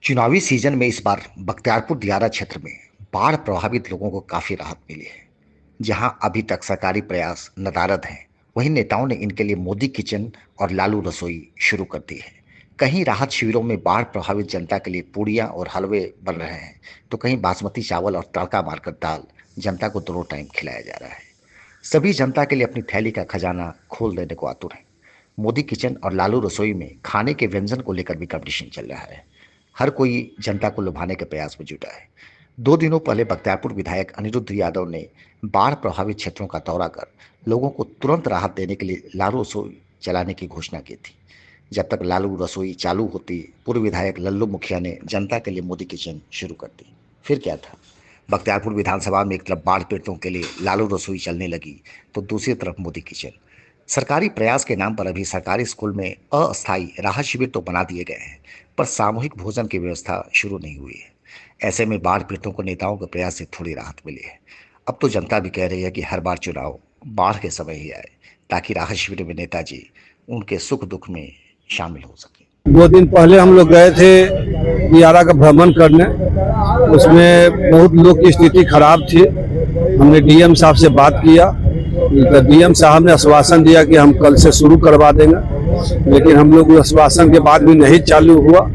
चुनावी सीजन में इस बार बख्तियारपुर दियारा क्षेत्र में बाढ़ प्रभावित लोगों को काफी राहत मिली है। जहां अभी तक सरकारी प्रयास नदारद हैं, वहीं नेताओं ने इनके लिए मोदी किचन और लालू रसोई शुरू कर दी है। कहीं राहत शिविरों में बाढ़ प्रभावित जनता के लिए पूड़ियां और हलवे बन रहे हैं, तो कहीं बासमती चावल और तड़का मारकर दाल जनता को दोनों टाइम खिलाया जा रहा है। सभी जनता के लिए अपनी थैली का खजाना खोल देने को आतुर है। मोदी किचन और लालू रसोई में खाने के व्यंजन को लेकर भी कंपटीशन चल रहा है। हर कोई जनता को लुभाने के प्रयास में जुटा है। 2 दिनों पहले बख्तियारपुर विधायक अनिरुद्ध यादव ने बाढ़ प्रभावित क्षेत्रों का दौरा कर लोगों को तुरंत राहत देने के लिए लालू रसोई चलाने की घोषणा की थी। जब तक लालू रसोई चालू होती, पूर्व विधायक लल्लू मुखिया ने जनता के लिए मोदी किचन शुरू कर दी। फिर क्या था, बख्तियारपुर विधानसभा में एक तरफ बाढ़ पीड़ितों के लिए लालू रसोई चलने लगी, तो दूसरी तरफ मोदी किचन। सरकारी प्रयास के नाम पर अभी सरकारी स्कूल में अस्थायी राहत शिविर तो बना दिए गए हैं, पर सामूहिक भोजन की व्यवस्था शुरू नहीं हुई है। ऐसे में बाढ़ पीड़ितों को नेताओं के प्रयास से थोड़ी राहत मिली है। अब तो जनता भी कह रही है कि हर बार चुनाव बाढ़ के समय ही आए, ताकि राहत शिविर में नेताजी उनके सुख दुख में शामिल हो सके। 2 दिन पहले हम लोग गए थे दियारा का भ्रमण करने। उसमें बहुत लोग की स्थिति खराब थी। हमने डीएम साहब से बात किया, तो डीएम साहब ने आश्वासन दिया कि हम कल से शुरू करवा देंगे, लेकिन हम लोग आश्वासन के बाद भी नहीं चालू हुआ।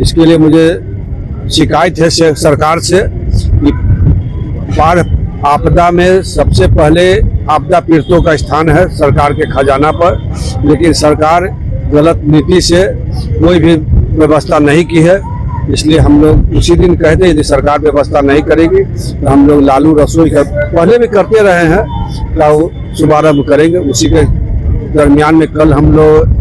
इसके लिए मुझे शिकायत है सरकार से कि बाढ़ आपदा में सबसे पहले आपदा पीड़ितों का स्थान है सरकार के खजाना पर, लेकिन सरकार गलत नीति से कोई भी व्यवस्था नहीं की है। इसलिए हम लोग उसी दिन कहते यदि सरकार व्यवस्था नहीं करेगी तो हम लोग लालू रसोई का पहले भी करते रहे हैं, तो शुभारंभ करेंगे। उसी के दरमियान में कल हम लोग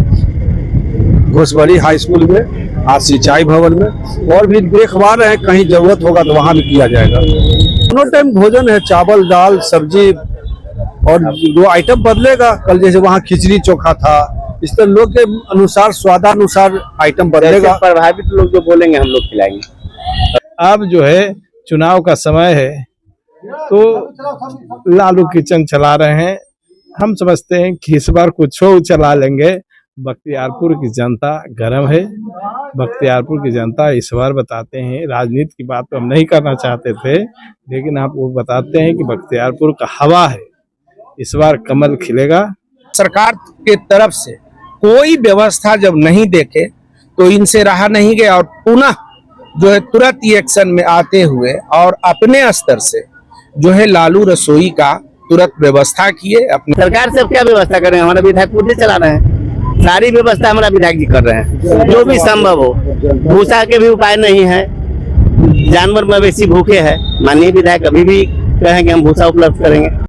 घोसबरी हाई स्कूल में, आज सिंचाई भवन में, और भी देखवा रहे हैं, कहीं जरूरत होगा तो वहाँ भी किया जाएगा। दोनों टाइम भोजन है, चावल दाल सब्जी, और 2 आइटम बदलेगा। कल जैसे वहाँ खिचड़ी चोखा था, इस तरह लोग के अनुसार स्वादानुसार आइटम बदलेगा। प्रभावित लोग जो बोलेंगे हम लोग खिलाएंगे। अब जो है चुनाव का समय है, तो लालू किचन चला रहे हैं। हम समझते हैं कि इस बार कुछ चला लेंगे। बख्तियारपुर की जनता गर्म है। बख्तियारपुर की जनता इस बार बताते हैं, राजनीति की बात तो हम नहीं करना चाहते थे, लेकिन आप वो बताते हैं कि बख्तियारपुर का हवा है, इस बार कमल खिलेगा। सरकार के तरफ से कोई व्यवस्था जब नहीं देखे तो इनसे रहा नहीं गया, और पुनः जो है तुरंत एक्शन में आते हुए और अपने स्तर से जो है लालू रसोई का तुरंत व्यवस्था किए। अपने सरकार से क्या व्यवस्था करेंगे, हमारा विधायक खुद ही चला रहे हैं। सारी व्यवस्था हमारा विधायक जी कर रहे हैं, जो भी संभव हो। भूसा के भी उपाय नहीं है, जानवर मवेशी भूखे हैं, माननीय विधायक अभी भी कहें कि हम भूसा उपलब्ध करेंगे।